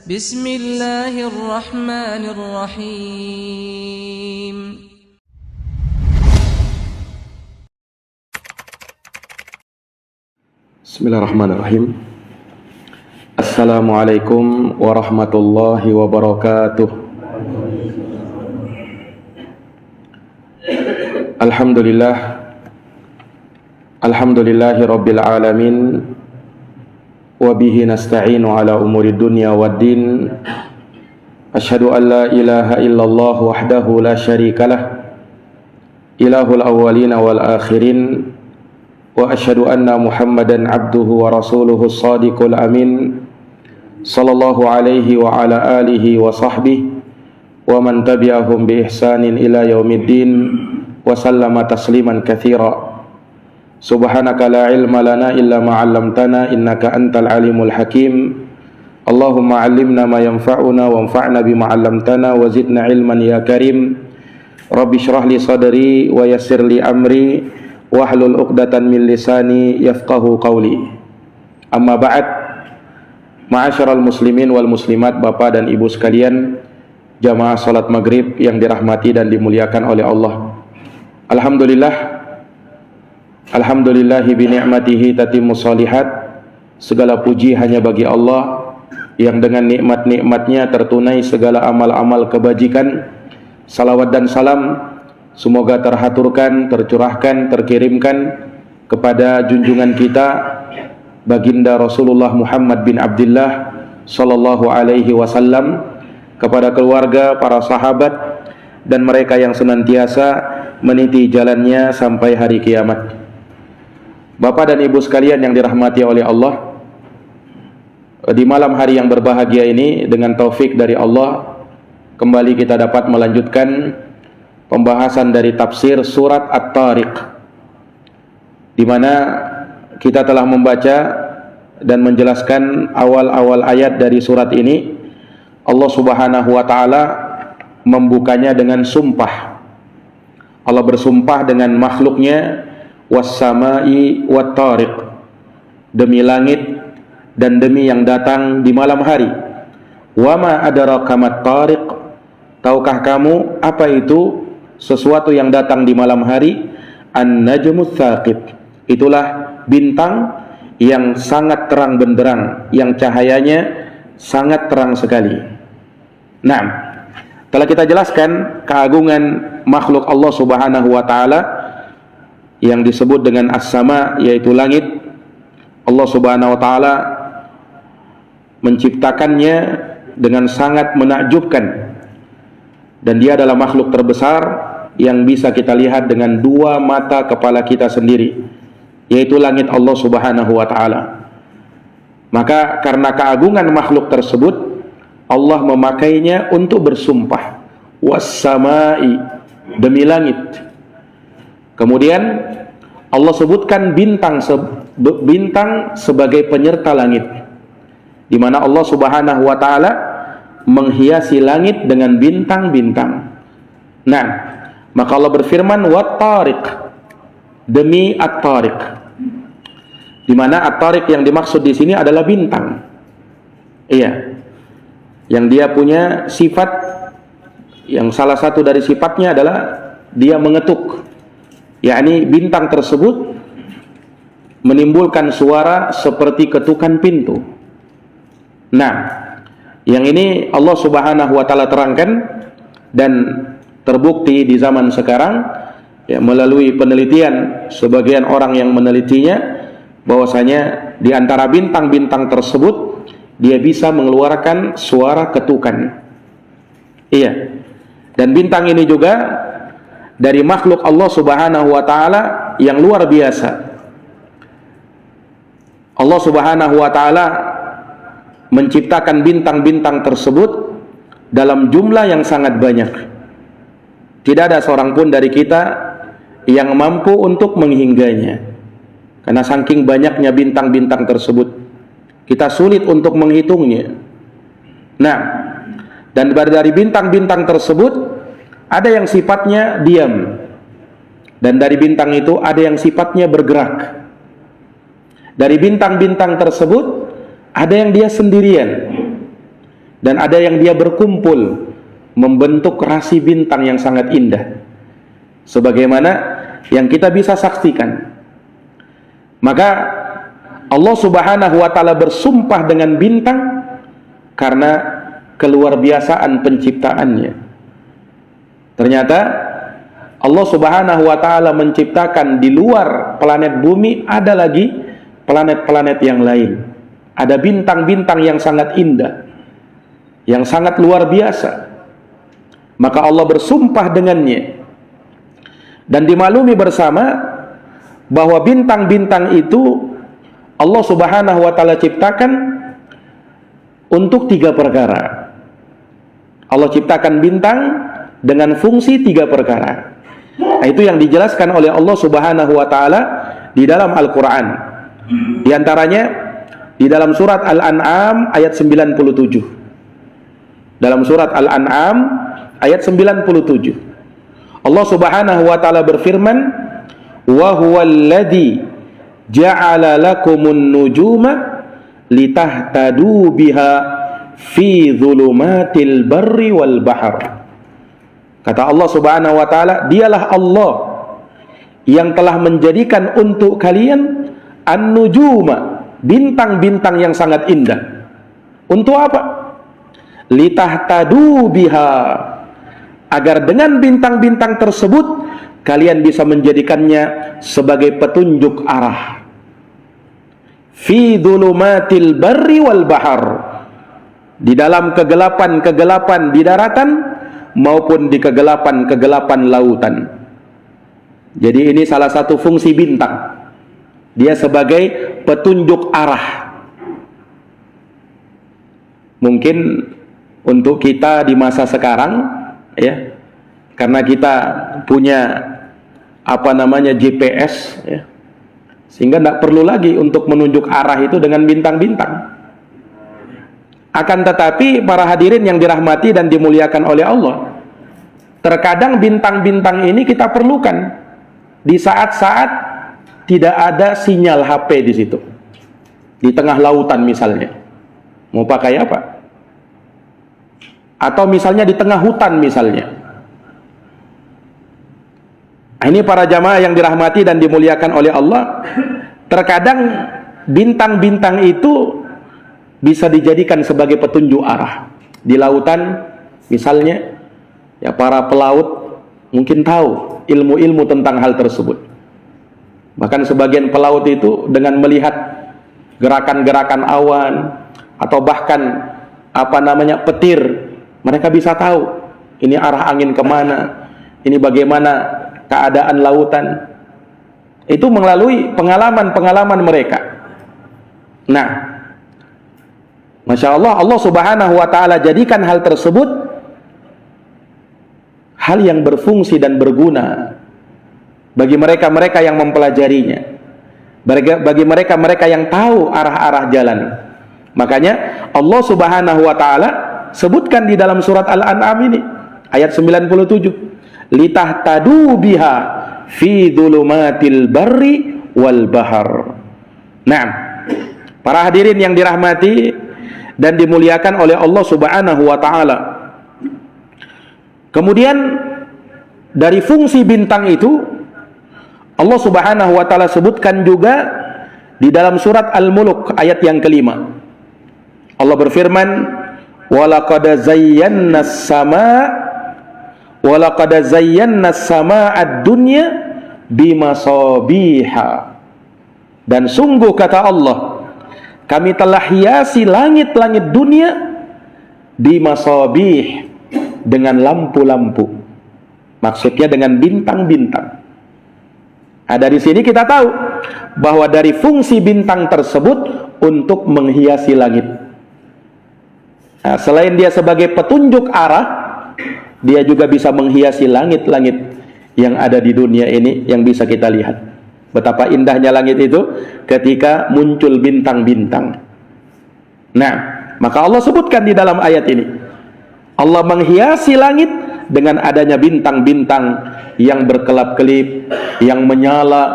Bismillahirrahmanirrahim. Bismillahirrahmanirrahim. Assalamualaikum warahmatullahi wabarakatuh. Alhamdulillahi rabbil alamin. Wabihi nasta'inu ala umuri dunya waddin. Ashhadu an la ilaha illallah wahdahu la syarikalah, ilahul awwalina wal akhirin. Wa ashhadu anna Muhammadan abduhu wa rasuluhu shadiqul amin. Sallallahu alaihi wa ala alihi wa sahbihi wa man tabi'ahum bi ihsanin ila yaumiddin wa sallama tasliman katsira. Subhanaka la ilma lana illa ma 'allamtana innaka antal alimul hakim. Allahumma 'allimna ma yanfa'una wanfa'na bima 'allamtana wa zidna ilman ya karim. Rabbi shrah li sadri wa yassir li amri wahlul 'uqdatan min lisani yafqahu qawli. Amma ba'd. Ma'asyiral muslimin wal muslimat, Bapak dan Ibu sekalian, jamaah salat maghrib yang dirahmati dan dimuliakan oleh Allah. Alhamdulillahi bi ni'matihi tatimmu shalihat. Segala puji hanya bagi Allah yang dengan nikmat-nikmatnya tertunai segala amal-amal kebajikan. Salawat dan salam semoga terhaturkan, tercurahkan, terkirimkan kepada junjungan kita Baginda Rasulullah Muhammad bin Abdullah sallallahu alaihi wasallam, kepada keluarga, para sahabat, dan mereka yang senantiasa meniti jalannya sampai hari kiamat. Bapak dan Ibu sekalian yang dirahmati oleh Allah, di malam hari yang berbahagia ini dengan taufik dari Allah, kembali kita dapat melanjutkan pembahasan dari tafsir surat At-Tariq, di mana kita telah membaca dan menjelaskan awal-awal ayat dari surat ini. Allah Subhanahu wa taala membukanya dengan sumpah. Allah bersumpah dengan makhluknya, was-samai wat-tariq, demi langit dan demi yang datang di malam hari. Wa ma adraka mat-tariq, tahukah kamu apa itu sesuatu yang datang di malam hari? An-najmut tsaqib, itulah bintang yang sangat terang benderang, yang cahayanya sangat terang sekali. Nah, telah kita jelaskan keagungan makhluk Allah Subhanahu wa taala yang disebut dengan as-sama, yaitu langit. Allah Subhanahu wa taala menciptakannya dengan sangat menakjubkan, dan dia adalah makhluk terbesar yang bisa kita lihat dengan dua mata kepala kita sendiri, yaitu langit Allah Subhanahu wa taala. Maka karena keagungan makhluk tersebut, Allah memakainya untuk bersumpah, was-samai, demi langit. Kemudian Allah sebutkan bintang sebagai penyerta langit, di mana Allah Subhanahu wa taala menghiasi langit dengan bintang-bintang. Nah, maka Allah berfirman wat-tariq, demi at-tariq, di mana at-tariq yang dimaksud di sini adalah bintang. Iya. Yang dia punya sifat, yang salah satu dari sifatnya adalah dia mengetuk. Yakni bintang tersebut menimbulkan suara seperti ketukan pintu. Nah, yang ini Allah Subhanahu wa taala terangkan dan terbukti di zaman sekarang, ya, melalui penelitian sebagian orang yang menelitinya, bahwasanya di antara bintang-bintang tersebut dia bisa mengeluarkan suara ketukan. Iya. Dan bintang ini juga dari makhluk Allah Subhanahu wa taala yang luar biasa. Allah Subhanahu wa taala menciptakan bintang-bintang tersebut dalam jumlah yang sangat banyak. Tidak ada seorang pun dari kita yang mampu untuk menghingganya, karena saking banyaknya bintang-bintang tersebut, kita sulit untuk menghitungnya. Nah, dan dari bintang-bintang tersebut ada yang sifatnya diam, dan dari bintang itu ada yang sifatnya bergerak. Dari bintang-bintang tersebut ada yang dia sendirian, dan ada yang dia berkumpul membentuk rasi bintang yang sangat indah, sebagaimana yang kita bisa saksikan. Maka Allah Subhanahu wa ta'ala bersumpah dengan bintang karena keluarbiasaan penciptaannya. Ternyata Allah Subhanahu wa ta'ala menciptakan di luar planet bumi ada lagi planet-planet yang lain. Ada bintang-bintang yang sangat indah, yang sangat luar biasa. Maka Allah bersumpah dengannya. Dan dimaklumi bersama bahwa bintang-bintang itu Allah Subhanahu wa ta'ala ciptakan untuk 3 perkara. Allah ciptakan bintang dengan fungsi 3 perkara. Nah, itu yang dijelaskan oleh Allah Subhanahu wa ta'ala di dalam Al-Quran. Di antaranya di dalam surat Al-An'am ayat 97. Dalam surat Al-An'am ayat 97, Allah Subhanahu wa ta'ala berfirman, wa huwallazi ja'ala lakumun nujuma litahtadu biha fi dhulumatil barri wal bahr. Kata Allah Subhanahu wa ta'ala, dialah Allah yang telah menjadikan untuk kalian an-nujuma, bintang-bintang yang sangat indah. Untuk apa? Litahtadu biha, agar dengan bintang-bintang tersebut kalian bisa menjadikannya sebagai petunjuk arah. Fi dhulumatil barri wal bahr, di dalam kegelapan-kegelapan di daratan maupun di kegelapan-kegelapan lautan. Jadi ini salah satu fungsi bintang. Dia sebagai petunjuk arah. Mungkin untuk kita di masa sekarang, ya, karena kita punya GPS, ya, sehingga tidak perlu lagi untuk menunjuk arah itu dengan bintang-bintang. Akan tetapi para hadirin yang dirahmati dan dimuliakan oleh Allah, terkadang bintang-bintang ini kita perlukan di saat-saat tidak ada sinyal HP di situ, di tengah lautan misalnya, mau pakai apa? Atau misalnya di tengah hutan misalnya. Nah, ini para jamaah yang dirahmati dan dimuliakan oleh Allah, terkadang bintang-bintang itu bisa dijadikan sebagai petunjuk arah. Di lautan misalnya, ya, para pelaut mungkin tahu ilmu-ilmu tentang hal tersebut. Bahkan sebagian pelaut itu dengan melihat gerakan-gerakan awan atau bahkan petir, mereka bisa tahu ini arah angin kemana, ini bagaimana keadaan lautan. Itu melalui pengalaman-pengalaman mereka. Nah, Masya Allah, Allah Subhanahu wa ta'ala jadikan hal tersebut hal yang berfungsi dan berguna bagi mereka-mereka yang mempelajarinya, bagi mereka-mereka yang tahu arah-arah jalan. Makanya Allah Subhanahu wa ta'ala sebutkan di dalam surat Al-An'am ini ayat 97, litahtadu biha fi dhulumatil barri wal bahr. Nah, para hadirin yang dirahmati dan dimuliakan oleh Allah Subhanahu wa ta'ala, kemudian dari fungsi bintang itu Allah Subhanahu wa ta'ala sebutkan juga di dalam surat Al-Mulk ayat yang kelima. Allah berfirman, walaqad zayyana as-samaa ad-dunya bimasabiha. Dan sungguh kata Allah, kami telah hiasi langit-langit dunia bimasabih, dengan lampu-lampu. Maksudnya dengan bintang-bintang. Nah, dari sini kita tahu bahwa dari fungsi bintang tersebut untuk menghiasi langit. Nah, selain dia sebagai petunjuk arah, dia juga bisa menghiasi langit-langit yang ada di dunia ini yang bisa kita lihat. Betapa indahnya langit itu ketika muncul bintang-bintang. Nah, maka Allah sebutkan di dalam ayat ini, Allah menghiasi langit dengan adanya bintang-bintang yang berkelap-kelip, yang menyala,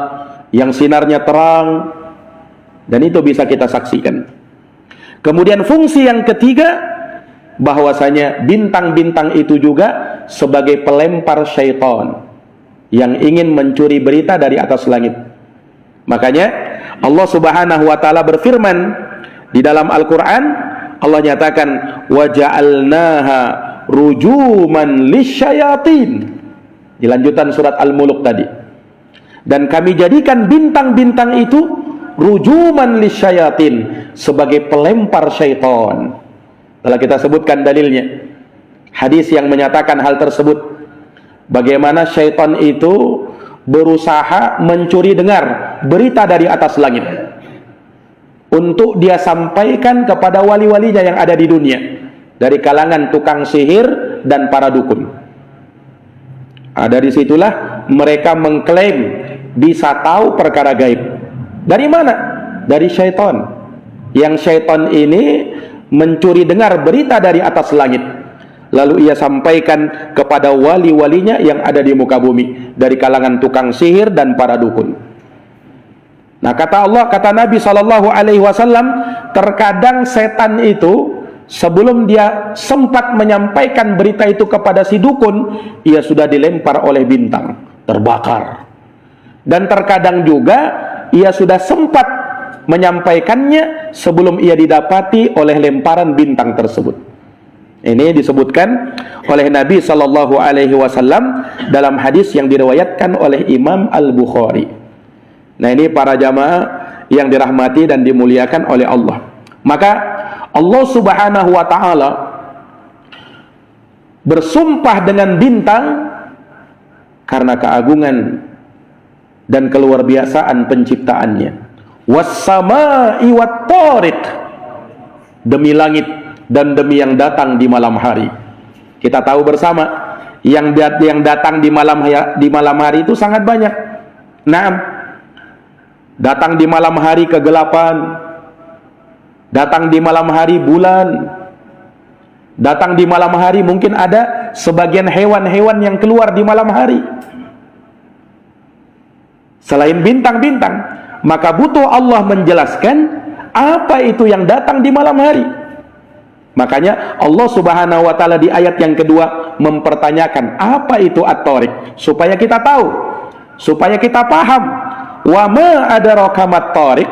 yang sinarnya terang, dan itu bisa kita saksikan. Kemudian fungsi yang ketiga bahwasanya bintang-bintang itu juga sebagai pelempar syaitan yang ingin mencuri berita dari atas langit. Makanya Allah Subhanahu wa taala berfirman di dalam Al-Qur'an, Allah nyatakan wa ja'alnaha rujuman lisyayatin. Di lanjutan surat Al-Mulk tadi. Dan kami jadikan bintang-bintang itu rujuman lisyayatin, sebagai pelempar syaitan. Telah kita sebutkan dalilnya. Hadis yang menyatakan hal tersebut. Bagaimana syaitan itu berusaha mencuri dengar berita dari atas langit untuk dia sampaikan kepada wali-walinya yang ada di dunia, dari kalangan tukang sihir dan para dukun. Dari situlah mereka mengklaim bisa tahu perkara gaib. Dari mana? Dari syaitan. Yang syaitan ini mencuri dengar berita dari atas langit, lalu ia sampaikan kepada wali-walinya yang ada di muka bumi, dari kalangan tukang sihir dan para dukun. Nah, kata Allah, kata Nabi SAW, terkadang setan itu sebelum dia sempat menyampaikan berita itu kepada si dukun, ia sudah dilempar oleh bintang, terbakar. Dan terkadang juga ia sudah sempat menyampaikannya sebelum ia didapati oleh lemparan bintang tersebut. Ini disebutkan oleh Nabi SAW dalam hadis yang diriwayatkan oleh Imam Al-Bukhari. Nah, ini para jamaah yang dirahmati dan dimuliakan oleh Allah. Maka Allah Subhanahu wa taala bersumpah dengan bintang karena keagungan dan keluarbiasaan penciptaannya. Was-samaa'i wat-thariq, demi langit dan demi yang datang di malam hari. Kita tahu bersama yang datang di malam hari itu sangat banyak. Naam, datang di malam hari kegelapan, datang di malam hari bulan, datang di malam hari mungkin ada sebagian hewan-hewan yang keluar di malam hari. Selain bintang-bintang, maka butuh Allah menjelaskan apa itu yang datang di malam hari. Makanya Allah Subhanahu wa taala di ayat yang kedua mempertanyakan apa itu at-thariq, supaya kita tahu, supaya kita paham. Wa ma adraka mat-thariq,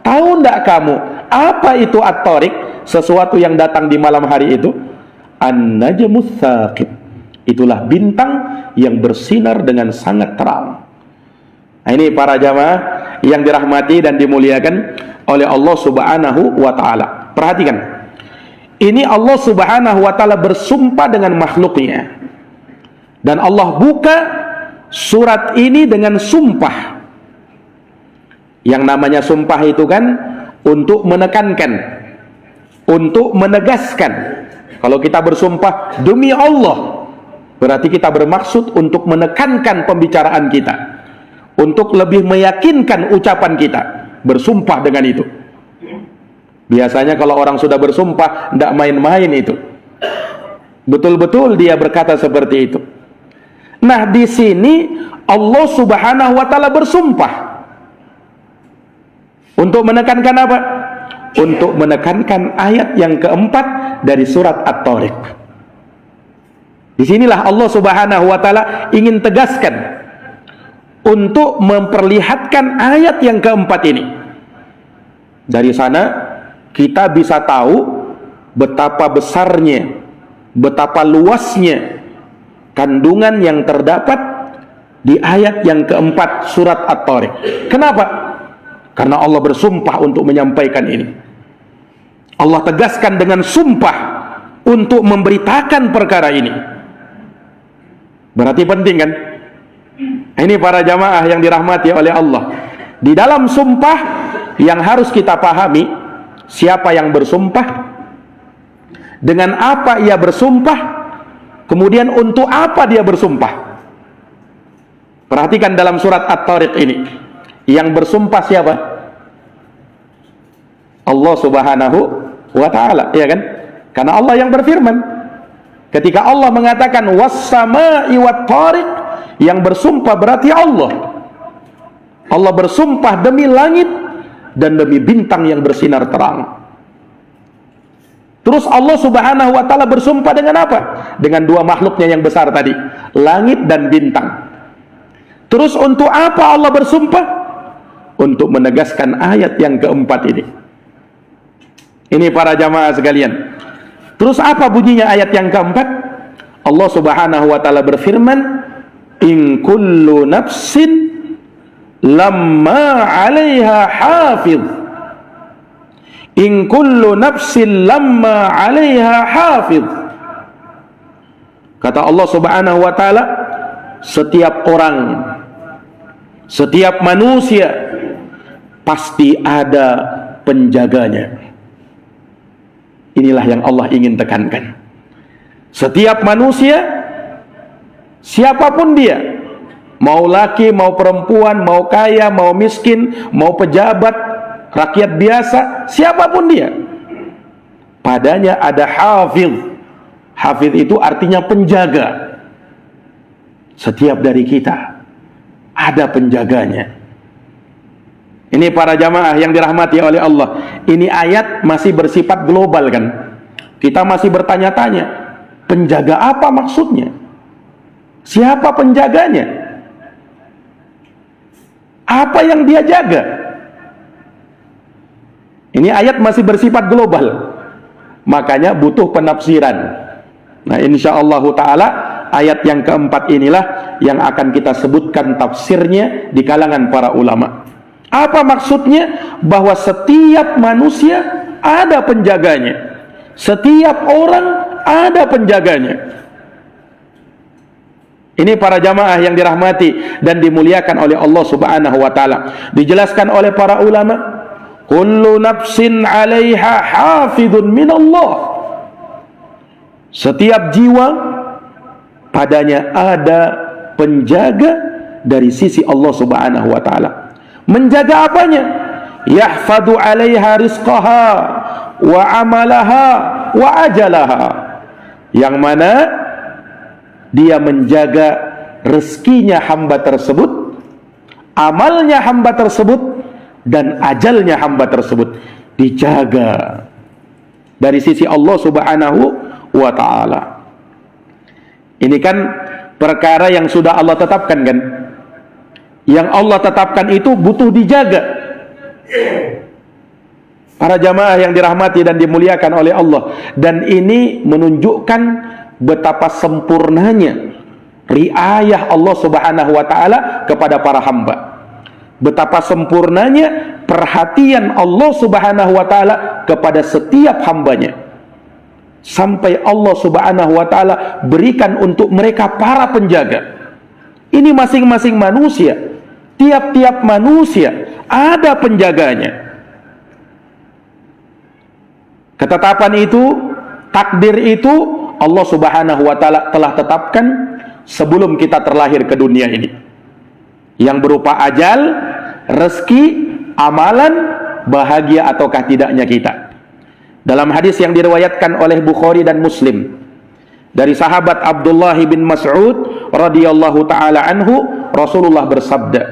tahu enggak kamu apa itu at-thariq, sesuatu yang datang di malam hari itu? An-najmus tsaqib, itulah bintang yang bersinar dengan sangat terang. Nah, ini para jamaah yang dirahmati dan dimuliakan oleh Allah Subhanahu wa taala. Perhatikan. Ini Allah Subhanahu wa taala bersumpah dengan makhluknya. Dan Allah buka surat ini dengan sumpah. Yang namanya sumpah itu kan untuk menekankan, untuk menegaskan. Kalau kita bersumpah demi Allah, berarti kita bermaksud untuk menekankan pembicaraan kita, untuk lebih meyakinkan ucapan kita, bersumpah dengan itu. Biasanya kalau orang sudah bersumpah, tidak main-main itu. Betul-betul dia berkata seperti itu. Nah, di sini Allah Subhanahu wa taala bersumpah. Untuk menekankan apa? Untuk menekankan ayat yang keempat dari surat At-Thariq. Disinilah Allah Subhanahu wa taala ingin tegaskan untuk memperlihatkan ayat yang keempat ini. Dari sana kita bisa tahu betapa besarnya, betapa luasnya kandungan yang terdapat di ayat yang keempat surat At-Thariq. Kenapa? Karena Allah bersumpah untuk menyampaikan ini. Allah tegaskan dengan sumpah untuk memberitakan perkara ini. Berarti penting kan? Ini para jamaah yang dirahmati oleh Allah. Di dalam sumpah yang harus kita pahami, siapa yang bersumpah, dengan apa ia bersumpah, kemudian untuk apa dia bersumpah. Perhatikan dalam surat At-Thariq ini, yang bersumpah siapa? Allah Subhanahu wa ta'ala, ya kan? Karena Allah yang berfirman. Ketika Allah mengatakan was-samaa'i wat-thariq, yang bersumpah berarti Allah. Allah bersumpah demi langit dan demi bintang yang bersinar terang. Terus Allah Subhanahu wa taala bersumpah dengan apa? Dengan dua makhluknya yang besar tadi, langit dan bintang. Terus untuk apa Allah bersumpah? Untuk menegaskan ayat yang keempat ini. Ini para jamaah sekalian. Terus apa bunyinya ayat yang keempat? Allah Subhanahu wa taala berfirman, "In kullu nafsin lamma 'alaiha hafiz." In kullu nafsin lamma 'alaiha hafiz. Kata Allah Subhanahu wa taala, setiap orang, setiap manusia pasti ada penjaganya. Inilah yang Allah ingin tekankan. Setiap manusia, siapapun dia, mau laki, mau perempuan, mau kaya, mau miskin, mau pejabat, rakyat biasa, siapapun dia, padanya ada hafiz. Hafiz itu artinya penjaga. Setiap dari kita ada penjaganya. Ini para jamaah yang dirahmati oleh Allah. Ini ayat masih bersifat global kan. Kita masih bertanya-tanya, penjaga apa maksudnya? Siapa penjaganya? Apa yang dia jaga? Ini ayat masih bersifat global. Makanya butuh penafsiran. Nah, insyaallah ta'ala ayat yang keempat inilah yang akan kita sebutkan tafsirnya di kalangan para ulama. Apa maksudnya? Bahwa setiap manusia ada penjaganya. Setiap orang ada penjaganya. Ini para jamaah yang dirahmati dan dimuliakan oleh Allah Subhanahu wa taala. Dijelaskan oleh para ulama, kullu nafsin 'alaiha hafidun minallah. Setiap jiwa padanya ada penjaga dari sisi Allah Subhanahu wa taala. Menjaga apanya? Yahfadu 'alaiha rizqaha wa 'amalaha wa ajalaha. Yang mana dia menjaga rezekinya hamba tersebut, amalnya hamba tersebut, dan ajalnya hamba tersebut dijaga dari sisi Allah Subhanahu wa ta'ala. Ini kan perkara yang sudah Allah tetapkan kan. Yang Allah tetapkan itu butuh dijaga. Para jamaah yang dirahmati dan dimuliakan oleh Allah. Dan ini menunjukkan betapa sempurnanya riayah Allah Subhanahu wa ta'ala kepada para hamba. Betapa sempurnanya perhatian Allah Subhanahu wa ta'ala kepada setiap hambanya. Sampai Allah Subhanahu wa ta'ala berikan untuk mereka para penjaga. Ini masing-masing manusia, tiap-tiap manusia ada penjaganya. Ketetapan itu, takdir itu Allah Subhanahu wa ta'ala telah tetapkan sebelum kita terlahir ke dunia ini, yang berupa ajal, rezeki, amalan, bahagia ataukah tidaknya kita. Dalam hadis yang diriwayatkan oleh Bukhari dan Muslim dari sahabat Abdullah bin Mas'ud radhiyallahu taala anhu, Rasulullah bersabda,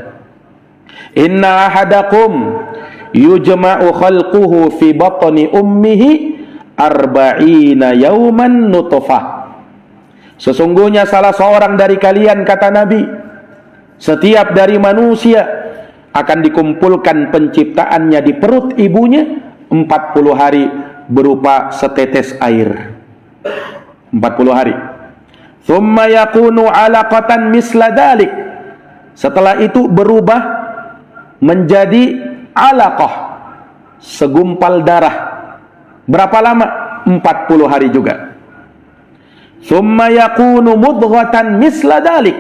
"Inna ahadakum yujma'u khalquhu fi batni ummihi arba'ina yawman nutfah." Sesungguhnya salah seorang dari kalian, kata Nabi, setiap dari manusia akan dikumpulkan penciptaannya di perut ibunya 40 hari berupa setetes air. 40 hari. Thumma yakunu 'alaqatan misla dhalik. Setelah itu berubah menjadi 'alaqah, segumpal darah. Berapa lama? 40 hari juga. Thumma yakunu mudghatan misla dhalik.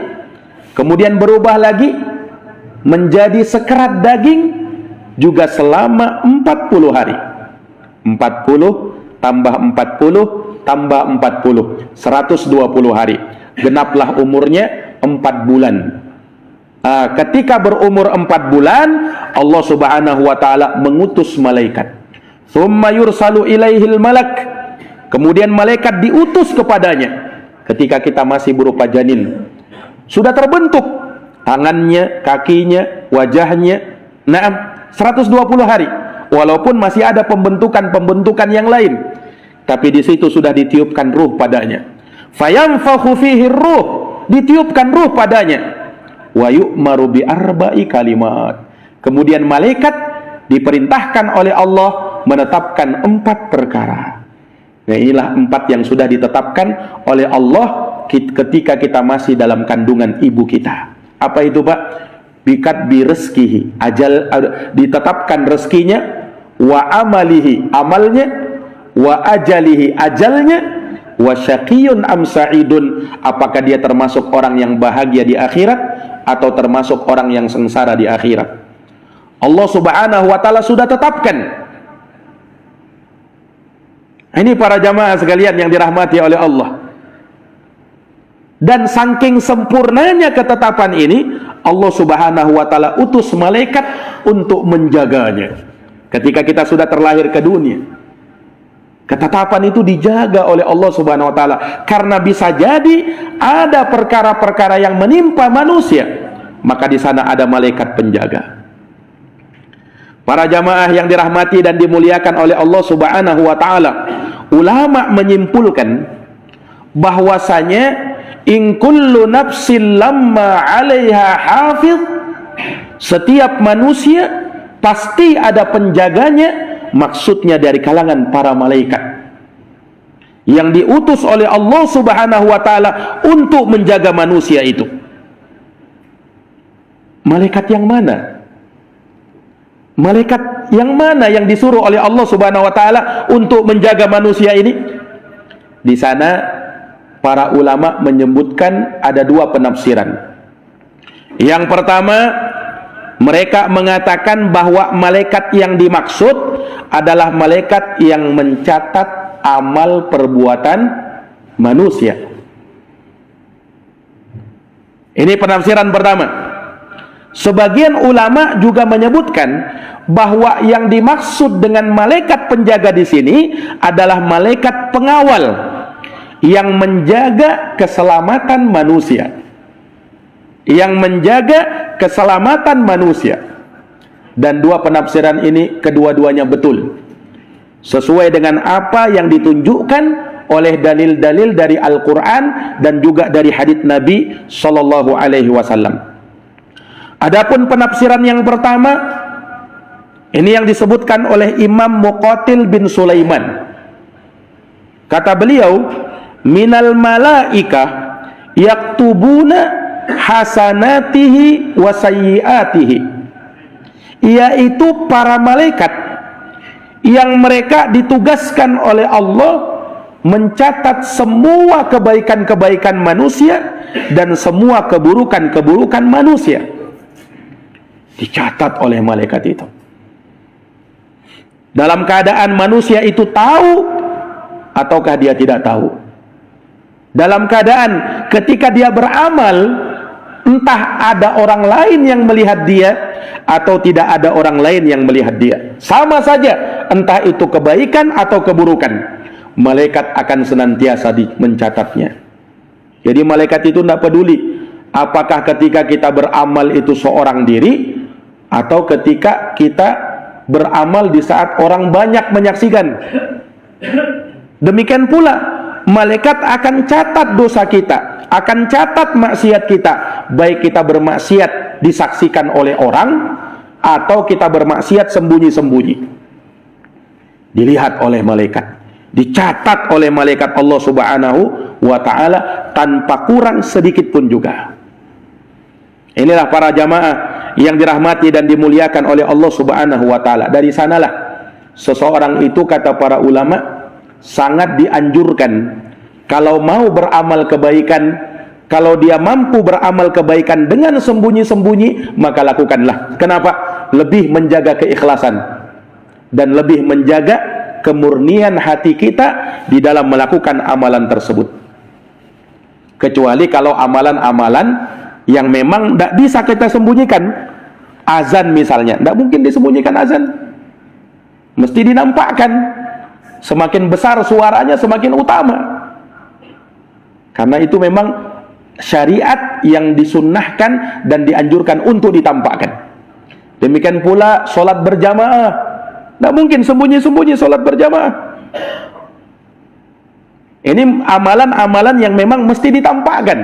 Kemudian berubah lagi menjadi sekerat daging juga selama 40 hari. 40 tambah 40 tambah 40, 120 hari. Genaplah umurnya 4 bulan. Ketika berumur 4 bulan, Allah Subhanahu wa ta'ala mengutus malaikat. Thumma yursalu ilaihil malak. Kemudian malaikat diutus kepadanya ketika kita masih berupa janin. Sudah terbentuk tangannya, kakinya, wajahnya. 120 hari. Walaupun masih ada pembentukan-pembentukan yang lain, tapi di situ sudah ditiupkan ruh padanya. Fayanfakhu fihi ruh, ditiupkan ruh padanya. Wa yu'maru bi arba'i kalimat. Kemudian malaikat diperintahkan oleh Allah menetapkan 4 perkara. Nah, inilah 4 yang sudah ditetapkan oleh Allah ketika kita masih dalam kandungan ibu kita. Apa itu, Pak? Bikat bi rizkihi, ditetapkan rezekinya, wa amalihi, amalnya, wa ajalihi, ajalnya, wa syaqiyun am sa'idun, apakah dia termasuk orang yang bahagia di akhirat atau termasuk orang yang sengsara di akhirat. Allah Subhanahu wa taala sudah tetapkan. Ini para jamaah sekalian yang dirahmati oleh Allah. Dan saking sempurnanya ketetapan ini, Allah Subhanahu wa taala utus malaikat untuk menjaganya. Ketika kita sudah terlahir ke dunia, ketetapan itu dijaga oleh Allah Subhanahu wa taala, karena bisa jadi ada perkara-perkara yang menimpa manusia, maka di sana ada malaikat penjaga. Para jamaah yang dirahmati dan dimuliakan oleh Allah Subhanahu wa taala, ulama menyimpulkan bahwasanya in kullu nafsin lamma 'alaiha hafiz, setiap manusia pasti ada penjaganya, maksudnya dari kalangan para malaikat yang diutus oleh Allah Subhanahu wa taala untuk menjaga manusia itu. Malaikat yang mana? Malaikat yang mana yang disuruh oleh Allah Subhanahu wa taala untuk menjaga manusia ini? Di sana para ulama menyebutkan ada 2 penafsiran. Yang pertama, mereka mengatakan bahwa malaikat yang dimaksud adalah malaikat yang mencatat amal perbuatan manusia. Ini penafsiran pertama. Sebagian ulama juga menyebutkan bahwa yang dimaksud dengan malaikat penjaga di sini adalah malaikat pengawal yang menjaga keselamatan manusia. Yang menjaga keselamatan manusia. Dan 2 penafsiran ini kedua-duanya betul, sesuai dengan apa yang ditunjukkan oleh dalil-dalil dari Al-Quran dan juga dari hadits Nabi Sallallahu Alaihi Wasallam. Adapun penafsiran yang pertama, ini yang disebutkan oleh Imam Muqatil bin Sulaiman. Kata beliau, minal malaikah yaktubuna hasanatihi wa sayyiatihi, yaitu para malaikat yang mereka ditugaskan oleh Allah mencatat semua kebaikan-kebaikan manusia dan semua keburukan-keburukan manusia. Dicatat oleh malaikat itu. Dalam keadaan manusia itu tahu ataukah dia tidak tahu. Dalam keadaan ketika dia beramal, entah ada orang lain yang melihat dia atau tidak ada orang lain yang melihat dia, sama saja, entah itu kebaikan atau keburukan, malaikat akan senantiasa mencatatnya. Jadi malaikat itu tidak peduli apakah ketika kita beramal itu seorang diri atau ketika kita beramal di saat orang banyak menyaksikan. Demikian pula malaikat akan catat dosa kita, akan catat maksiat kita, baik kita bermaksiat disaksikan oleh orang atau kita bermaksiat sembunyi-sembunyi. Dilihat oleh malaikat, dicatat oleh malaikat Allah Subhanahu wa taala tanpa kurang sedikit pun juga. Inilah para jamaah yang dirahmati dan dimuliakan oleh Allah Subhanahu wa taala. Dari sanalah seseorang itu, kata para ulama, sangat dianjurkan kalau mau beramal kebaikan, kalau dia mampu beramal kebaikan dengan sembunyi-sembunyi, maka lakukanlah. Kenapa? Lebih menjaga keikhlasan dan lebih menjaga kemurnian hati kita di dalam melakukan amalan tersebut. Kecuali kalau amalan-amalan yang memang tidak bisa kita sembunyikan. Azan misalnya, tidak mungkin disembunyikan azan, mesti dinampakkan. Semakin besar suaranya semakin utama, karena itu memang syariat yang disunnahkan dan dianjurkan untuk ditampakkan. Demikian pula sholat berjamaah, tidak mungkin sembunyi-sembunyi sholat berjamaah. Ini amalan-amalan yang memang mesti ditampakkan.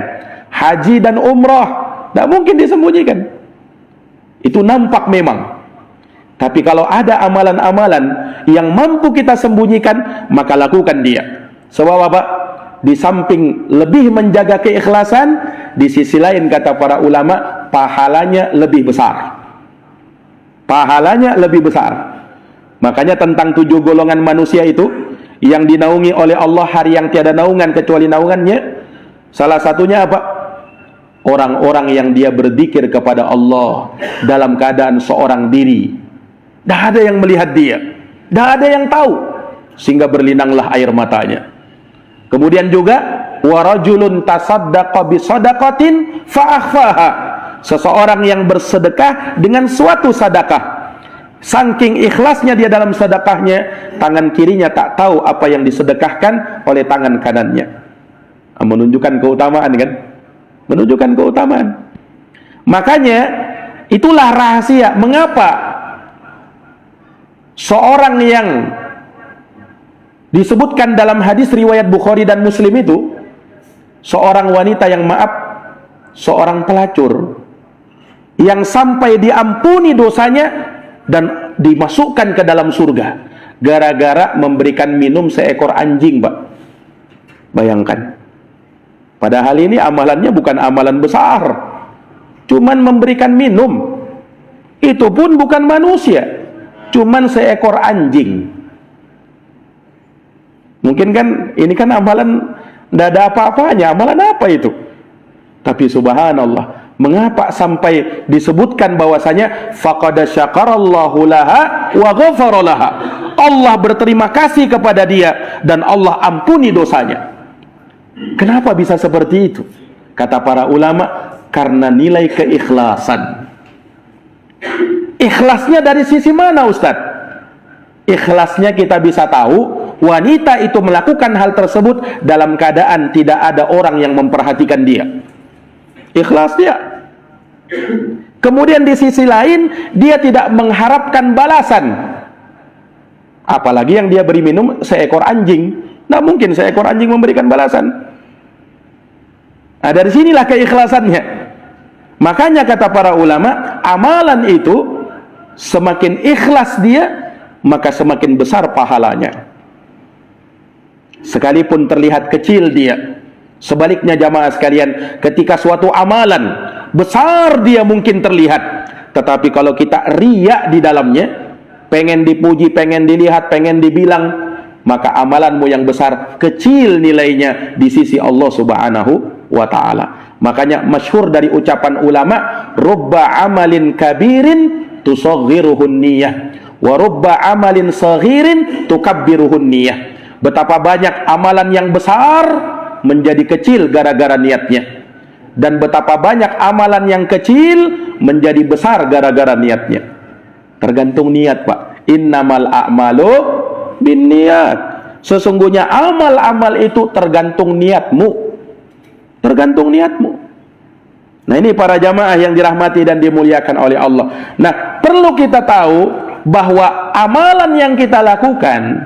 Haji dan umrah tidak mungkin disembunyikan. Itu nampak memang. Tapi kalau ada amalan-amalan yang mampu kita sembunyikan, maka lakukan dia. Sebab apa? Di samping lebih menjaga keikhlasan, di sisi lain kata para ulama, pahalanya lebih besar. Pahalanya lebih besar. Makanya tentang 7 golongan manusia itu yang dinaungi oleh Allah hari yang tiada naungan kecuali naungannya, salah satunya apa? Orang-orang yang dia berzikir kepada Allah dalam keadaan seorang diri. Tidak ada yang melihat dia, tidak ada yang tahu, sehingga berlinanglah air matanya. Kemudian juga warajulun tasaddaqa bisadaqatin fa'akhfaha, seseorang yang bersedekah dengan suatu sedekah, saking ikhlasnya dia dalam sedekahnya, tangan kirinya tak tahu apa yang disedekahkan oleh tangan kanannya. Menunjukkan keutamaan kan? Menunjukkan keutamaan. Makanya itulah rahasia mengapa seorang yang disebutkan dalam hadis riwayat Bukhari dan Muslim itu, seorang wanita yang seorang pelacur yang sampai diampuni dosanya dan dimasukkan ke dalam surga gara-gara memberikan minum seekor anjing, Pak. Bayangkan. Padahal ini amalannya bukan amalan besar, cuman memberikan minum. Itu pun bukan manusia, cuman seekor anjing. Mungkin kan ini kan amalan tidak ada apa-apanya, amalan apa itu? Tapi subhanallah, mengapa sampai disebutkan bahwasanya faqad syakarallahu laha wa ghafara laha, Allah berterima kasih kepada dia dan Allah ampuni dosanya. Kenapa bisa seperti itu? Kata para ulama, karena nilai keikhlasan. Ikhlasnya dari sisi mana, Ustaz? Ikhlasnya kita bisa tahu wanita itu melakukan hal tersebut dalam keadaan tidak ada orang yang memperhatikan dia. Ikhlas dia. Kemudian di sisi lain dia tidak mengharapkan balasan. Apalagi yang dia beri minum seekor anjing. Tidak mungkin seekor anjing memberikan balasan. Nah, dari sinilah keikhlasannya. Makanya kata para ulama, amalan itu semakin ikhlas dia, maka semakin besar pahalanya. Sekalipun terlihat kecil dia. Sebaliknya jamaah sekalian, ketika suatu amalan besar dia mungkin terlihat, tetapi kalau kita riya di dalamnya, pengen dipuji, pengen dilihat, pengen dibilang, maka amalanmu yang besar kecil nilainya di sisi Allah Subhanahu wa ta'ala. Makanya masyhur dari ucapan ulama, rubba amalin kabirin tusaghiruhun niyah wa rubba amalin saghirin tukabbiruhun niyah. Betapa banyak amalan yang besar menjadi kecil gara-gara niatnya, dan betapa banyak amalan yang kecil menjadi besar gara-gara niatnya. Tergantung niat, Pak. Innamal a'malu binniyat. Sesungguhnya amal-amal itu tergantung niatmu. Tergantung niatmu. Nah, ini para jamaah yang dirahmati dan dimuliakan oleh Allah. Nah, perlu kita tahu bahwa amalan yang kita lakukan,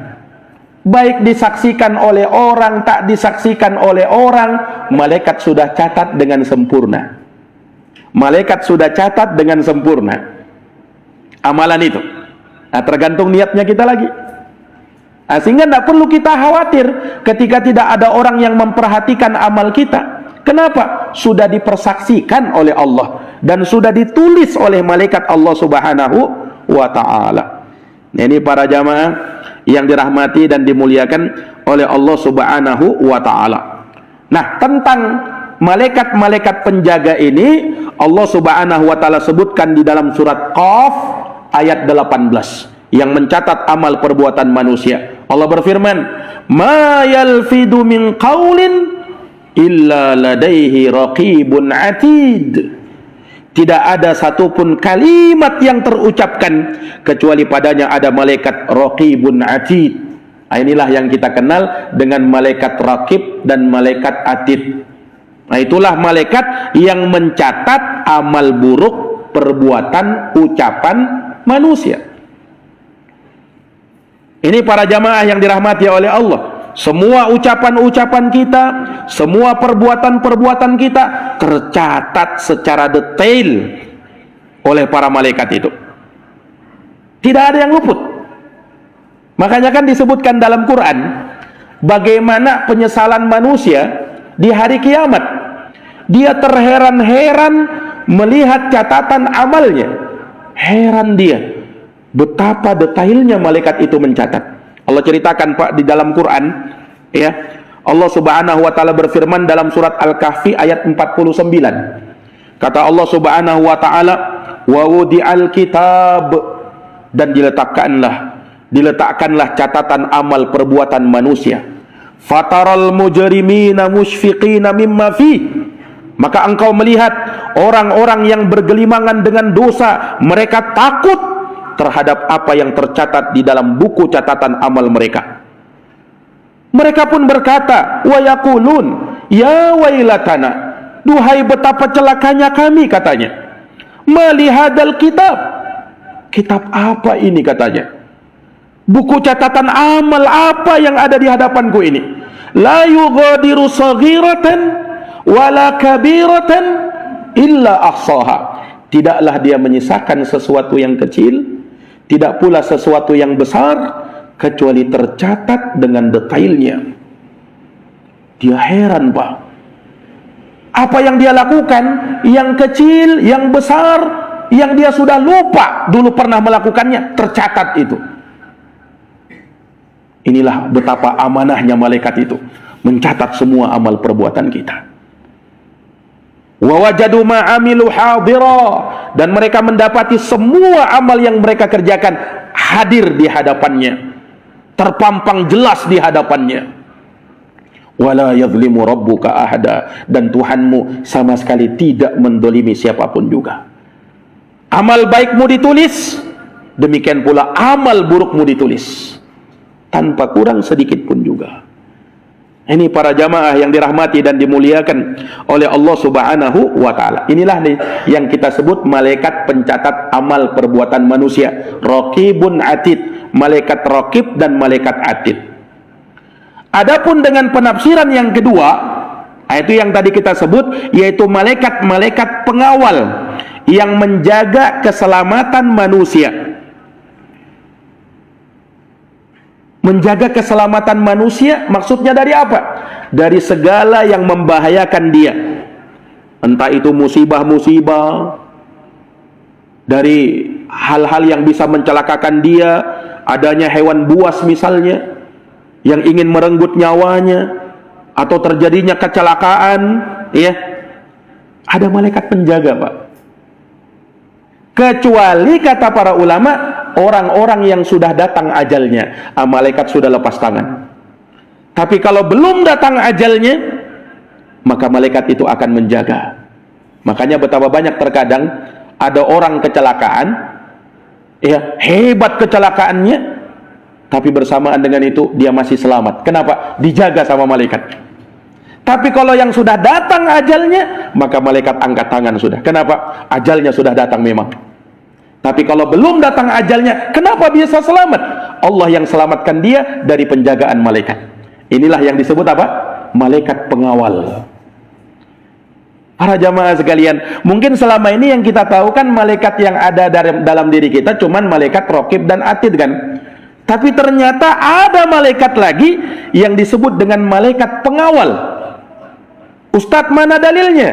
baik disaksikan oleh orang, tak disaksikan oleh orang, malaikat sudah catat dengan sempurna. Malaikat sudah catat dengan sempurna amalan itu. Nah, tergantung niatnya kita lagi. Nah, sehingga tidak perlu kita khawatir ketika tidak ada orang yang memperhatikan amal kita. Kenapa? Sudah dipersaksikan oleh Allah dan sudah ditulis oleh malaikat Allah Subhanahu wa ta'ala. Ini para jamaah yang dirahmati dan dimuliakan oleh Allah Subhanahu wa ta'ala. Nah, tentang malaikat-malaikat penjaga ini Allah Subhanahu wa ta'ala sebutkan di dalam surat Qaf ayat 18 yang mencatat amal perbuatan manusia. Allah berfirman, "Ma yalfidu min qaulin illa ladaihi raqibun atid." Tidak ada satupun kalimat yang terucapkan kecuali padanya ada malaikat raqibun atid. Nah, inilah yang kita kenal dengan malaikat raqib dan malaikat atid. Nah, itulah malaikat yang mencatat amal buruk, perbuatan, ucapan manusia. Ini para jamaah yang dirahmati oleh Allah. semua ucapan-ucapan kita, semua perbuatan-perbuatan kita tercatat secara detail oleh para malaikat itu. Tidak ada yang luput. Makanya kan disebutkan dalam Quran bagaimana penyesalan manusia di hari kiamat. Dia terheran-heran melihat catatan amalnya. Heran dia betapa detailnya malaikat itu mencatat. Allah ceritakan Pak di dalam Quran, ya. Allah Subhanahu wa taala berfirman dalam surat Al-Kahfi ayat 49. Kata Allah Subhanahu wa taala, "Wa wudi'al kitab," dan diletakkanlah catatan amal perbuatan manusia. "Fataral mujrimina musyfiqina mimma fi." Maka engkau melihat orang-orang yang bergelimangan dengan dosa, mereka takut terhadap apa yang tercatat di dalam buku catatan amal mereka. Mereka pun berkata, wa yaqulun ya wailatana, duhai betapa celakanya kami, katanya. Malihadal kitab, kitab apa ini, katanya. Buku catatan amal apa yang ada di hadapanku ini? La yughadiru saghiratan wala kabiratan illa ahsaha. Tidaklah dia menyisakan sesuatu yang kecil, tidak pula sesuatu yang besar, kecuali tercatat dengan detailnya. Dia heran, Pak. Apa yang dia lakukan, yang kecil, yang besar, yang dia sudah lupa dulu pernah melakukannya, tercatat itu. Inilah betapa amanahnya malaikat itu, mencatat semua amal perbuatan kita. Wa wajadu ma amilu hadira, dan mereka mendapati semua amal yang mereka kerjakan hadir di hadapannya, terpampang jelas di hadapannya. Wala yadhlimu rabbuka ahada, dan Tuhanmu sama sekali tidak mendolimi siapapun juga. Amal baikmu ditulis, demikian pula amal burukmu ditulis, tanpa kurang sedikit pun juga. Ini para jamaah yang dirahmati dan dimuliakan oleh Allah Subhanahu wa taala. Inilah nih yang kita sebut malaikat pencatat amal perbuatan manusia, Raqibun Atid, malaikat Raqib dan malaikat Atid. Adapun dengan penafsiran yang kedua, itu yang tadi kita sebut, yaitu malaikat-malaikat pengawal yang menjaga keselamatan manusia. Menjaga keselamatan manusia maksudnya dari apa? Dari segala yang membahayakan dia. Entah itu musibah-musibah, dari hal-hal yang bisa mencelakakan dia, adanya hewan buas misalnya yang ingin merenggut nyawanya, atau terjadinya kecelakaan, ya. Ada malaikat penjaga, Pak. Kecuali kata para ulama, orang-orang yang sudah datang ajalnya, malaikat sudah lepas tangan. Tapi kalau belum datang ajalnya, maka malaikat itu akan menjaga. Makanya betapa banyak terkadang ada orang kecelakaan, ya, hebat kecelakaannya, tapi bersamaan dengan itu dia masih selamat. Kenapa? Dijaga sama malaikat. Tapi kalau yang sudah datang ajalnya, maka malaikat angkat tangan sudah. Kenapa? Ajalnya sudah datang memang. Tapi kalau belum datang ajalnya, kenapa bisa selamat? Allah yang selamatkan dia dari penjagaan malaikat. Inilah yang disebut apa? Malaikat pengawal. Para jamaah sekalian, mungkin selama ini yang kita tahu kan malaikat yang ada dalam diri kita cuman malaikat Raqib dan Atid kan. Tapi ternyata ada malaikat lagi yang disebut dengan malaikat pengawal. Ustadz, mana dalilnya?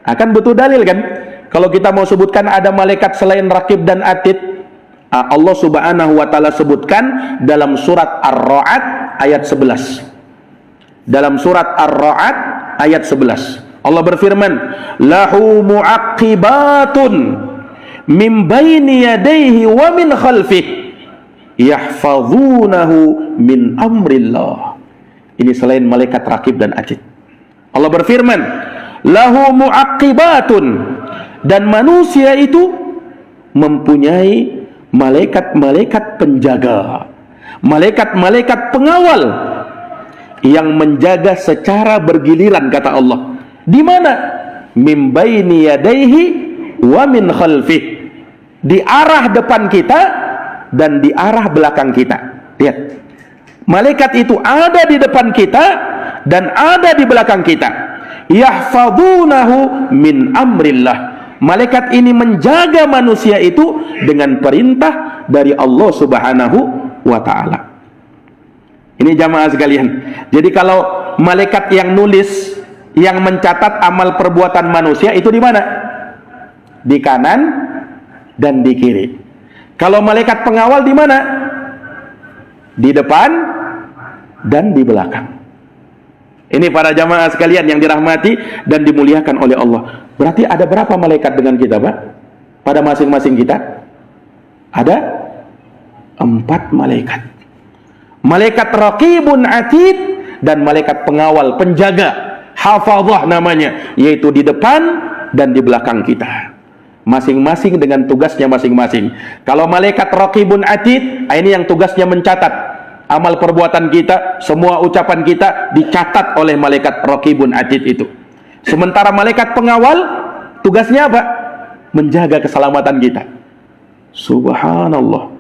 Akan butuh dalil kan? Kalau kita mau sebutkan ada malaikat selain Raqib dan Atid, Allah Subhanahu wa taala sebutkan dalam surat Ar-Ra'd ayat 11. Dalam surat Ar-Ra'd ayat 11. Allah berfirman, "Lahu mu'aqibatun min baini yadayhi wa min khalfihi yahfazunahu min amrillah." Ini selain malaikat Raqib dan Atid. Allah berfirman, lahu mu'aqibatun, dan manusia itu mempunyai malaikat-malaikat penjaga, malaikat-malaikat pengawal yang menjaga secara bergiliran, kata Allah. Di mana? Min baini yadayhi wa min khalfih, di arah depan kita dan di arah belakang kita. Lihat, Malaikat itu ada di depan kita dan ada di belakang kita. Yahfadunahu min amrillah. Malaikat ini menjaga manusia itu dengan perintah dari Allah Subhanahu wa ta'ala. Ini jamaah sekalian. Jadi kalau malaikat yang nulis, yang mencatat amal perbuatan manusia itu di mana? Di kanan dan di kiri. Kalau malaikat pengawal di mana? Di depan dan di belakang. Ini para jamaah sekalian yang dirahmati dan dimuliakan oleh Allah. Berarti ada berapa malaikat dengan kita, Pak? Pada masing-masing kita? Ada 4 malaikat. Malaikat raqibun atid dan malaikat pengawal, penjaga, hafadzah namanya, yaitu di depan dan di belakang kita. Masing-masing dengan tugasnya masing-masing. Kalau malaikat raqibun atid, ini yang tugasnya mencatat amal perbuatan kita, semua ucapan kita dicatat oleh malaikat raqibun atid itu. Sementara malaikat pengawal tugasnya apa? Menjaga keselamatan kita. Subhanallah.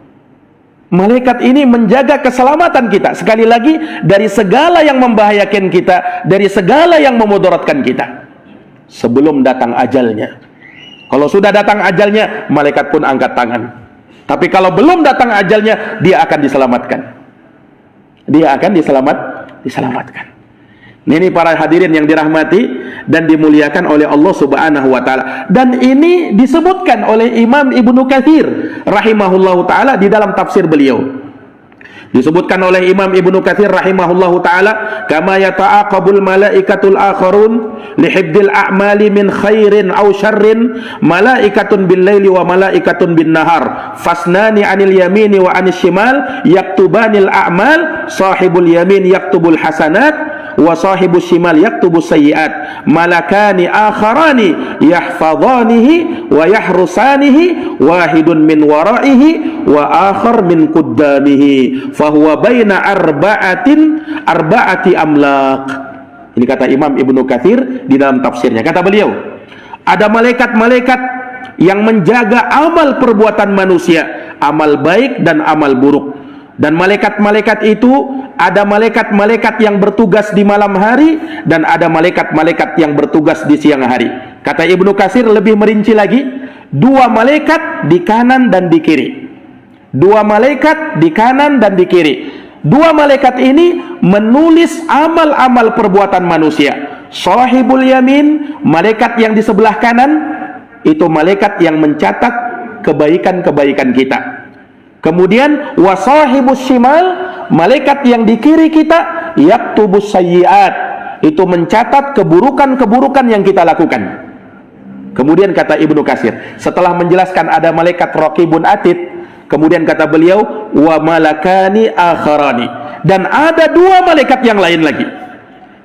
Malaikat ini menjaga keselamatan kita, sekali lagi, dari segala yang membahayakan kita, dari segala yang memudaratkan kita, sebelum datang ajalnya. Kalau sudah datang ajalnya, malaikat pun angkat tangan. Tapi kalau belum datang ajalnya, dia akan diselamatkan. Dia akan diselamatkan. Ini para hadirin yang dirahmati dan dimuliakan oleh Allah Subhanahu wa ta'ala. Dan ini disebutkan oleh Imam Ibnu Katsir rahimahullahu ta'ala di dalam tafsir beliau. Disebutkan oleh Imam Ibnu Katsir rahimahullahu ta'ala, kama yata'aqabul malaikatul akharun lihibdil a'mali min khairin aw syarrin, malaikatun bil laili wa malaikatun bin nahar, fasnani anil yamini wa anis shimal yaktubanil a'mal, sahibul yamin yaktubul hasanat wa sahibus shimal yaktubus sayyiat, malakani akharani yahfadhanihi wa yahrusanihi, wahidun min waraihi wa akhar min quddamihi, fahuwa baina arba'ati amlaq. Ini kata Imam Ibnu Katsir di dalam tafsirnya. Kata beliau, ada malaikat-malaikat yang menjaga amal perbuatan manusia, amal baik dan amal buruk. Dan malaikat-malaikat itu, ada malaikat-malaikat yang bertugas di malam hari dan ada malaikat-malaikat yang bertugas di siang hari. Kata Ibnu Katsir lebih merinci lagi, 2 malaikat di kanan dan di kiri. 2 malaikat di kanan dan di kiri. 2 malaikat ini menulis amal-amal perbuatan manusia. Shahibul yamin, malaikat yang di sebelah kanan, itu malaikat yang mencatat kebaikan-kebaikan kita. Kemudian wasahibus shimal, malaikat yang di kiri kita, yaktubus sayyiat, itu mencatat keburukan-keburukan yang kita lakukan. Kemudian kata Ibnu Katsir, setelah menjelaskan ada malaikat raqibun atid, kemudian kata beliau, wa malakani akharani, dan ada 2 malaikat yang lain lagi.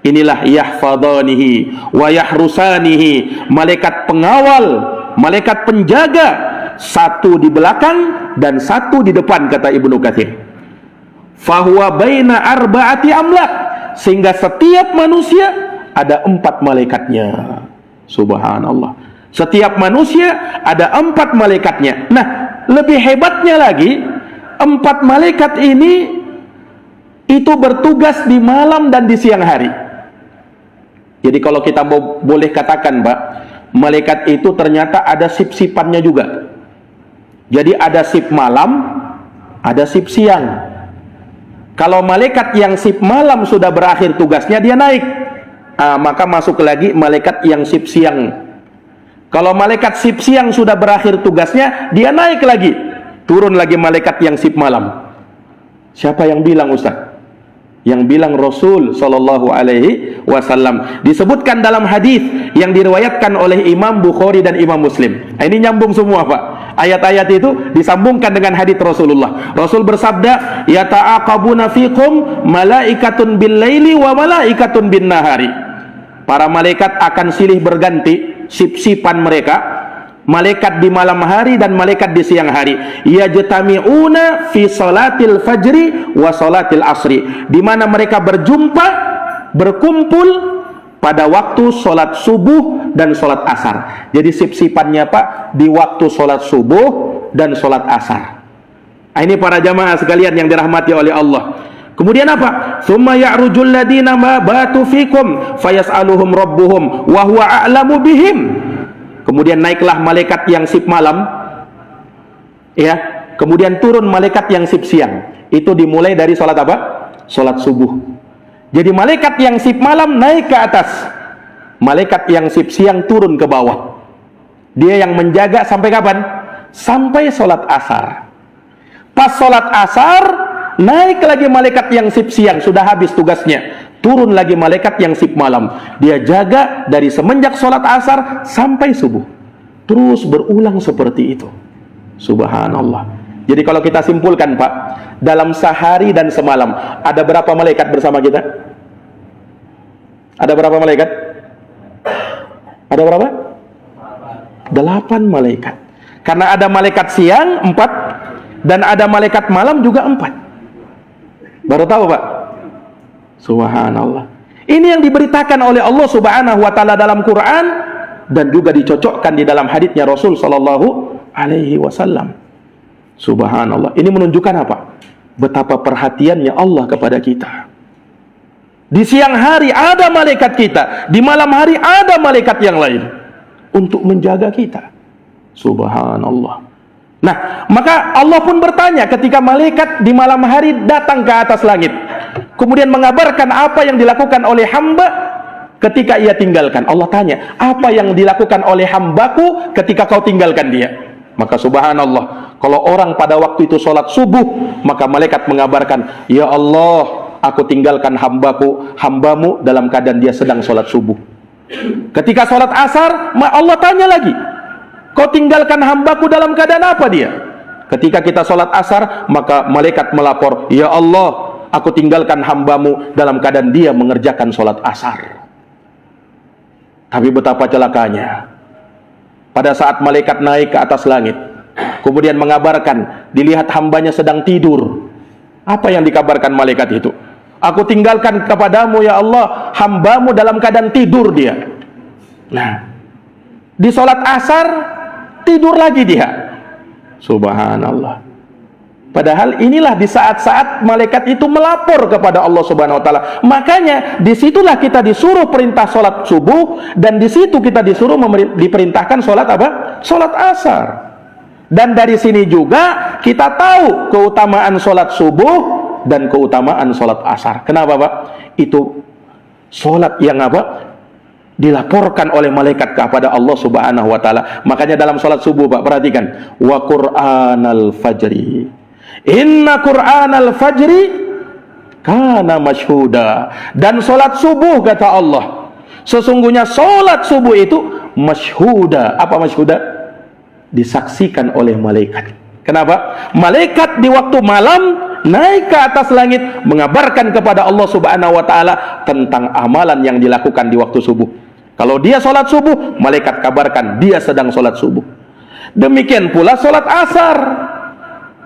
Inilah yahfadhanihi wa yahrusanihi, malaikat pengawal, malaikat penjaga, 1 di belakang dan 1 di depan, kata Ibnu Katsir. Fahuwa baina arba'ati amlak, sehingga setiap manusia ada 4 malaikatnya. Subhanallah. Setiap manusia ada 4 malaikatnya. Nah, lebih hebatnya lagi, 4 malaikat ini itu bertugas di malam dan di siang hari. Jadi kalau kita boleh katakan, Pak, malaikat itu ternyata ada sip-sipannya juga. Jadi ada sip malam, ada sip siang. Kalau malaikat yang sip malam sudah berakhir tugasnya, dia naik, maka masuk lagi malaikat yang sip siang. Kalau malaikat sip siang sudah berakhir tugasnya, dia naik lagi, turun lagi malaikat yang sip malam. Siapa yang bilang, Ustaz? Yang bilang Rasul sallallahu alaihi wasallam. Disebutkan dalam hadis yang diriwayatkan oleh Imam Bukhari dan Imam Muslim. Ini nyambung semua, Pak. Ayat-ayat itu disambungkan dengan hadis Rasulullah. Rasul bersabda, yata'aqabuna fikum malaikatun bil laili wa malaikatun bin nahari. Para malaikat akan silih berganti sip-sipan mereka. Malaikat di malam hari dan malaikat di siang hari. Yajtami'una fi salatil fajri wa salatil asri, di mana mereka berjumpa, berkumpul pada waktu salat subuh dan salat asar. Jadi sip-sipannya, Pak, di waktu salat subuh dan salat asar. Ini para jamaah sekalian yang dirahmati oleh Allah. Kemudian apa? Tsumma ya'rujul ladina ma batu fikum fayas'aluhum rabbuhum wa huwa a'lamu bihim. Kemudian naiklah malaikat yang sip malam, ya. Kemudian turun malaikat yang sip siang. Itu dimulai dari salat apa? Salat subuh. Jadi malaikat yang sip malam naik ke atas, malaikat yang sip siang turun ke bawah. Dia yang menjaga sampai kapan? Sampai salat asar. Pas salat asar, naik lagi malaikat yang sip siang, sudah habis tugasnya. Turun lagi malaikat yang sip malam. Dia jaga dari semenjak salat asar sampai subuh. Terus berulang seperti itu. Subhanallah. Jadi kalau kita simpulkan, Pak, dalam sehari dan semalam ada berapa malaikat bersama kita? Ada berapa malaikat? Ada berapa? 8 malaikat. Karena ada malaikat siang 4 dan ada malaikat malam juga 4. Baru tahu, Pak? Subhanallah. Ini yang diberitakan oleh Allah Subhanahu wa taala dalam Quran dan juga dicocokkan di dalam haditsnya Rasul sallallahu alaihi wasallam. Subhanallah. Ini menunjukkan apa? Betapa perhatiannya Allah kepada kita. Di siang hari ada malaikat kita, di malam hari ada malaikat yang lain untuk menjaga kita. Subhanallah. Nah, maka Allah pun bertanya ketika malaikat di malam hari datang ke atas langit, kemudian mengabarkan apa yang dilakukan oleh hamba ketika ia tinggalkan. Allah tanya, apa yang dilakukan oleh hambaku ketika kau tinggalkan dia? Maka subhanallah, kalau orang pada waktu itu sholat subuh, maka malaikat mengabarkan, ya Allah, aku tinggalkan hambamu dalam keadaan dia sedang sholat subuh. Ketika sholat asar, Allah tanya lagi, kau tinggalkan hambaku dalam keadaan apa dia? Ketika kita sholat asar, maka malaikat melapor, ya Allah, aku tinggalkan hambamu dalam keadaan dia mengerjakan sholat asar. Tapi betapa celakanya, pada saat malaikat naik ke atas langit, kemudian mengabarkan, dilihat hambanya sedang tidur. Apa yang dikabarkan malaikat itu? Aku tinggalkan kepadamu ya Allah, hambamu dalam keadaan tidur dia. Nah, di sholat asar tidur lagi dia. Subhanallah. Padahal inilah di saat-saat malaikat itu melapor kepada Allah Subhanahu wa taala. Makanya disitulah kita disuruh perintah sholat subuh, dan di situ kita disuruh diperintahkan sholat apa? Sholat asar. Dan dari sini juga kita tahu keutamaan sholat subuh dan keutamaan sholat asar. Kenapa, Pak? Itu sholat yang apa? Dilaporkan oleh malaikat kepada Allah Subhanahu wa taala. Makanya dalam sholat subuh, Pak, perhatikan, wa Qur'anal fajri, inna Qur'anal fajri kana masyhuda. Dan sholat subuh, kata Allah, sesungguhnya sholat subuh itu masyhuda. Apa masyhuda? Disaksikan oleh malaikat. Kenapa? Malaikat di waktu malam naik ke atas langit mengabarkan kepada Allah Subhanahu wa taala tentang amalan yang dilakukan di waktu subuh. Kalau dia sholat subuh, malaikat kabarkan dia sedang sholat subuh. Demikian pula sholat asar.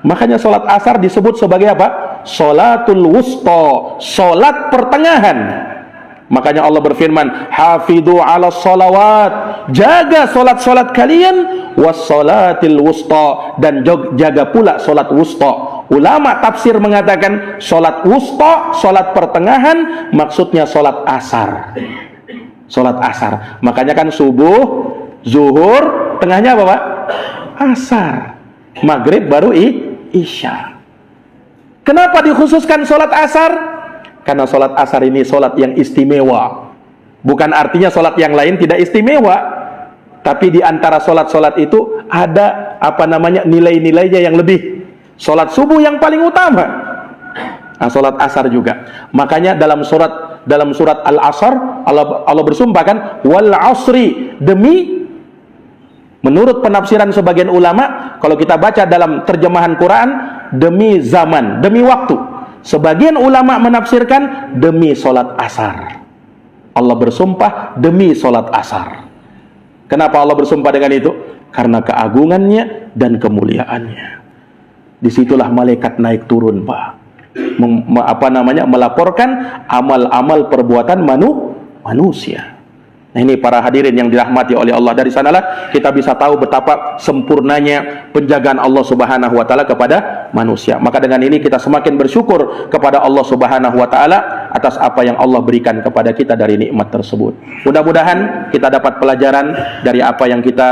Makanya sholat asar disebut sebagai apa? Sholatul wusta, sholat pertengahan. Makanya Allah berfirman, hafidhu ala sholawat, jaga sholat-sholat kalian, wassolatil wusta, dan jaga pula sholat wusta. Ulama tafsir mengatakan sholat wusta, sholat pertengahan, maksudnya sholat asar. Sholat asar. Makanya kan subuh, zuhur, tengahnya apa, Pak? Asar. Maghrib baru isya. Kenapa dikhususkan sholat asar? Karena sholat asar ini sholat yang istimewa. Bukan artinya sholat yang lain tidak istimewa, tapi di antara sholat-sholat itu ada nilai-nilainya yang lebih. Sholat subuh yang paling utama. Nah, sholat asar juga. Makanya dalam surat Al-Asr Allah bersumpah kan, wal asri, demi, menurut penafsiran sebagian ulama, kalau kita baca dalam terjemahan Quran, demi zaman, demi waktu. Sebagian ulama menafsirkan demi sholat asar. Allah bersumpah demi sholat asar. Kenapa Allah bersumpah dengan itu? Karena keagungannya dan kemuliaannya. Disitulah malaikat naik turun, Pak. Melaporkan amal-amal perbuatan manusia. Nah, ini para hadirin yang dirahmati oleh Allah, dari sanalah kita bisa tahu betapa sempurnanya penjagaan Allah Subhanahu wa taala kepada manusia. Maka dengan ini kita semakin bersyukur kepada Allah Subhanahu wa taala atas apa yang Allah berikan kepada kita dari nikmat tersebut. Mudah-mudahan kita dapat pelajaran dari apa yang kita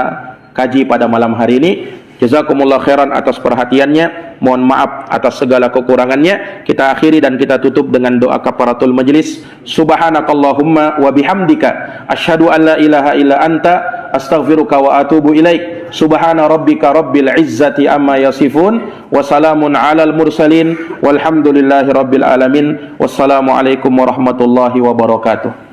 kaji pada malam hari ini. Jazakumullah khairan atas perhatiannya. Mohon maaf atas segala kekurangannya. Kita akhiri dan kita tutup dengan doa kafaratul majlis. Subhanakallahumma wa bihamdika asyhadu an la ilaha illa anta astaghfiruka wa atubu ilaik. Subhana rabbika rabbil izzati amma yasifun wa salamun alal mursalin walhamdulillahi rabbil alamin. Wassalamu alaikum warahmatullahi wabarakatuh.